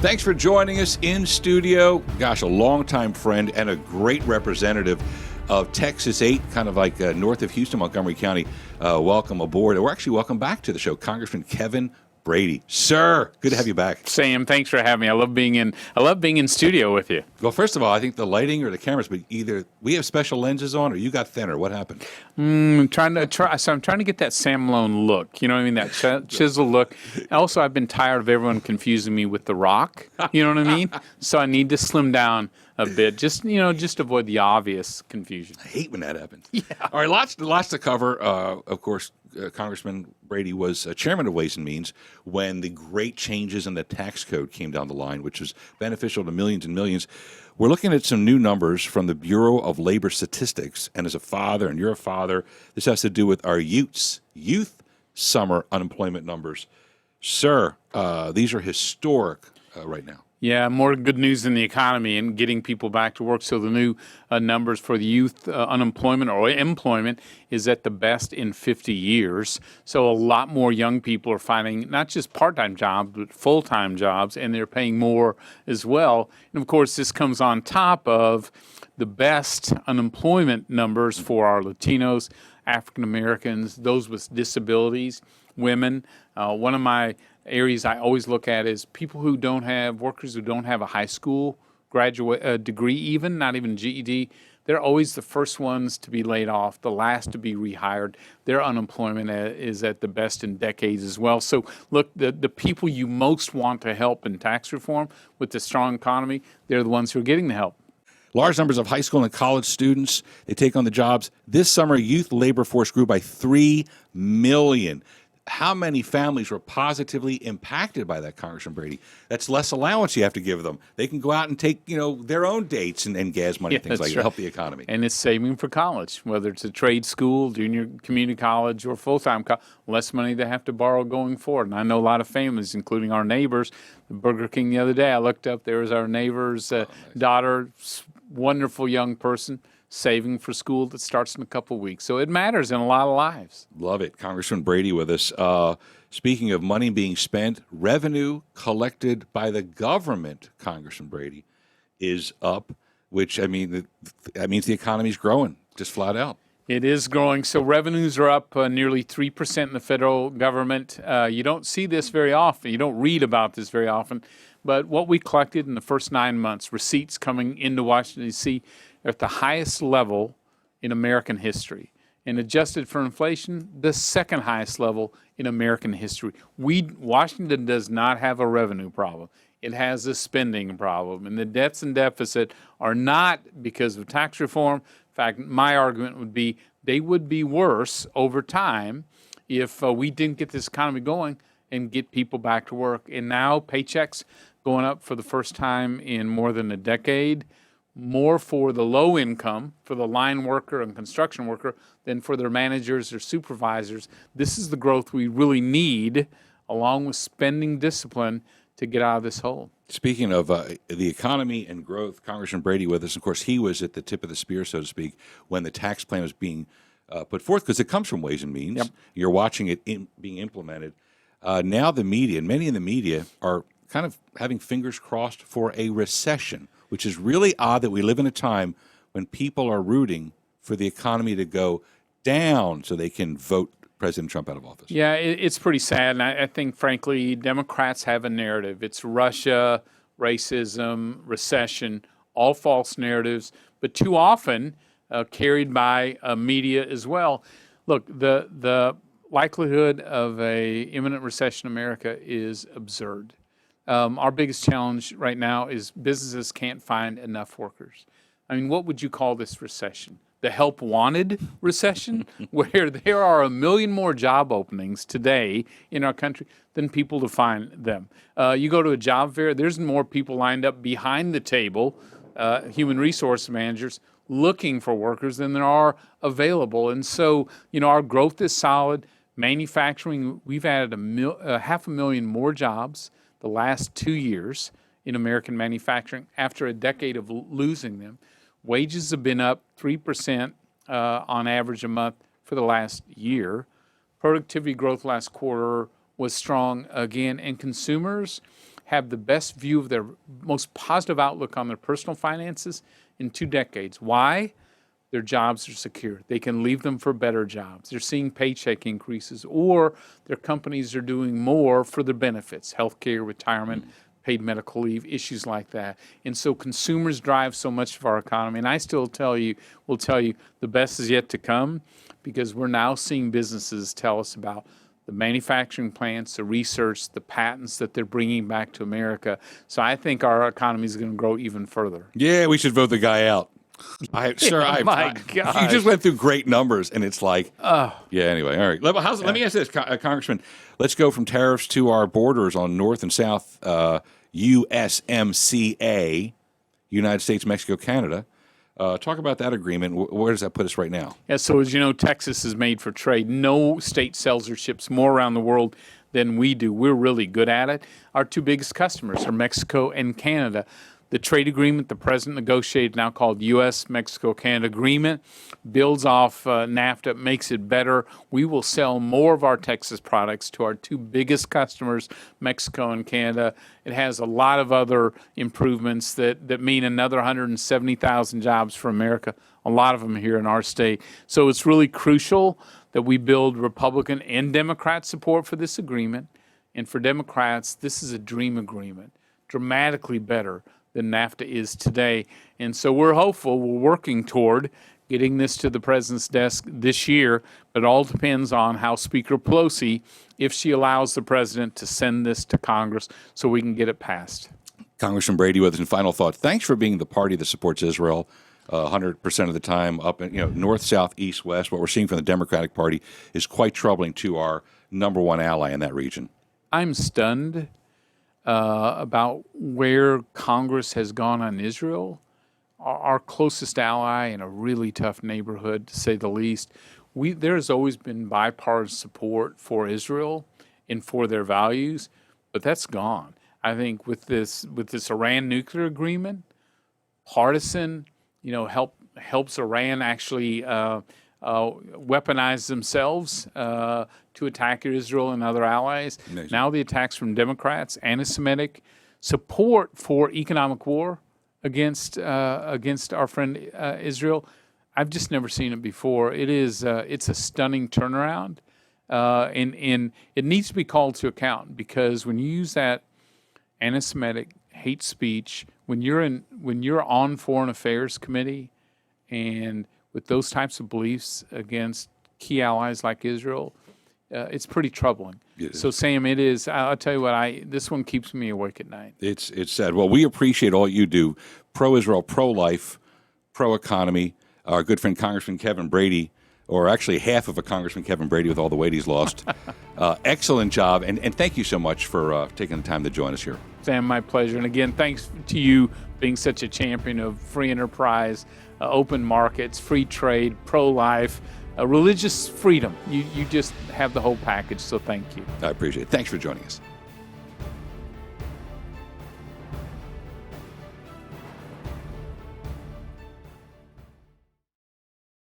Thanks for joining us in studio. Gosh, a longtime friend and a great representative of Texas 8, kind of like north of Houston, Montgomery County. Welcome aboard, or actually welcome back to the show, Congressman Kevin Brady. Sir, good to have you back. Sam, thanks for having me. I love being in studio with you. Well, first of all, I think the lighting or the cameras, but either we have special lenses on or you got thinner. What happened? I'm trying to get that Sam Malone look. You know what I mean? That chisel look. Also, I've been tired of everyone confusing me with The Rock. You know what I mean? So I need to slim down a bit, just avoid the obvious confusion. I hate when that happens. Yeah. All right, lots to cover. Of course, Congressman Brady was chairman of Ways and Means when the great changes in the tax code came down the line, which was beneficial to millions and millions. We're looking at some new numbers from the Bureau of Labor Statistics, and as a father, and you're a father, this has to do with our youth summer unemployment numbers. Sir, these are historic right now. Yeah, more good news in the economy and getting people back to work. So the new numbers for the youth unemployment or employment is at the best in 50 years. So a lot more young people are finding not just part-time jobs, but full-time jobs, and they're paying more as well. And, of course, this comes on top of the best unemployment numbers for our Latinos, African Americans, those with disabilities, women. One of my areas I always look at is workers who don't have a high school graduate degree, even not even GED. They're always the first ones to be laid off, the last to be rehired. Their unemployment is at the best in decades as well. So look, the people you most want to help in tax reform with the strong economy, they're the ones who are getting the help. Large numbers of high school and college students, they take on the jobs. This summer, youth labor force grew by 3 million. How many families were positively impacted by that, Congressman Brady? That's less allowance you have to give them. They can go out and take, their own dates and gas money, things like that, to help the economy. And it's saving for college, whether it's a trade school, junior community college, or full-time college, less money they have to borrow going forward. And I know a lot of families, including our neighbors. Burger King the other day, I looked up, there was our neighbor's daughter, wonderful young person, saving for school that starts in a couple of weeks. So it matters in a lot of lives. Love it. Congressman Brady with us. Speaking of money being spent, revenue collected by the government, Congressman Brady, is up, which, that means the economy's growing, just flat out. It is growing. So revenues are up nearly 3% in the federal government. You don't see this very often. You don't read about this very often. But what we collected in the first 9 months, receipts coming into Washington, D.C., at the highest level in American history. And adjusted for inflation, the second highest level in American history. Washington does not have a revenue problem. It has a spending problem. And the debts and deficit are not because of tax reform. In fact, my argument would be they would be worse over time if we didn't get this economy going and get people back to work. And now paychecks going up for the first time in more than a decade, more for the low income, for the line worker and construction worker, than for their managers or supervisors. This is the growth we really need, along with spending discipline, to get out of this hole. Speaking of the economy and growth, Congressman Brady with us. Of course, he was at the tip of the spear, so to speak, when the tax plan was being put forth, because it comes from Ways and Means. Yep. You're watching it being implemented. Now the media, and many in the media, are kind of having fingers crossed for a recession, which is really odd that we live in a time when people are rooting for the economy to go down so they can vote President Trump out of office. Yeah, it's pretty sad. And I think, frankly, Democrats have a narrative. It's Russia, racism, recession, all false narratives, but too often carried by media as well. Look, the likelihood of a imminent recession in America is absurd. Our biggest challenge right now is businesses can't find enough workers. I mean, what would you call this recession? The help wanted recession, where there are 1 million more job openings today in our country than people to find them. You go to a job fair, there's more people lined up behind the table, human resource managers, looking for workers than there are available. And so, our growth is solid. Manufacturing, we've added 500,000 more jobs the last 2 years in American manufacturing after a decade of losing them. Wages have been up 3% on average a month for the last year. Productivity growth last quarter was strong again, and consumers have the best view of their most positive outlook on their personal finances in 2 decades. Why? Their jobs are secure. They can leave them for better jobs. They're seeing paycheck increases, or their companies are doing more for their benefits, healthcare, retirement, paid medical leave, issues like that. And so consumers drive so much of our economy. And I still will tell you, the best is yet to come, because we're now seeing businesses tell us about the manufacturing plants, the research, the patents that they're bringing back to America. So I think our economy is going to grow even further. Yeah, we should vote the guy out. My You gosh. just went through great numbers, and it's like, yeah. Anyway, all right. Let me ask this, Congressman. Let's go from tariffs to our borders on North and South, USMCA, United States, Mexico, Canada. Talk about that agreement. Where does that put us right now? Yeah, so as you know, Texas is made for trade. No state sells their ships more around the world than we do. We're really good at it. Our 2 biggest customers are Mexico and Canada. The trade agreement the president negotiated, now called U.S.-Mexico-Canada Agreement, builds off NAFTA, makes it better. We will sell more of our Texas products to our 2 biggest customers, Mexico and Canada. It has a lot of other improvements that mean another 170,000 jobs for America, a lot of them here in our state. So it's really crucial that we build Republican and Democrat support for this agreement. And for Democrats, this is a dream agreement, dramatically better than NAFTA is today. And so we're hopeful, we're working toward getting this to the president's desk this year, but it all depends on how Speaker Pelosi, if she allows the president to send this to Congress so we can get it passed. Congressman Brady with us in final thought. Thanks for being the party that supports Israel 100% of the time, up in north, south, east, west. What we're seeing from the Democratic Party is quite troubling to our number 1 ally in that region. I'm stunned about where Congress has gone on Israel, our closest ally in a really tough neighborhood, to say the least. There has always been bipartisan support for Israel and for their values, but that's gone. I think with this Iran nuclear agreement, partisan, helps Iran actually weaponize themselves to attack Israel and other allies. Amazing. Now the attacks from Democrats, anti-Semitic support for economic war against our friend Israel. I've just never seen it before. It's a stunning turnaround, and it needs to be called to account, because when you use that anti-Semitic hate speech, when you're on Foreign Affairs Committee, and with those types of beliefs against key allies like Israel, it's pretty troubling. So, Sam, it is. I'll tell you what. This one keeps me awake at night. It's sad. Well, we appreciate all you do. Pro-Israel, pro-life, pro-economy. Our good friend Congressman Kevin Brady, or actually half of a Congressman Kevin Brady with all the weight he's lost. Excellent job, and thank you so much for taking the time to join us here. Sam, my pleasure. And again, thanks to you being such a champion of free enterprise, open markets, free trade, pro-life, religious freedom. You just have the whole package, so thank you. I appreciate it. Thanks for joining us.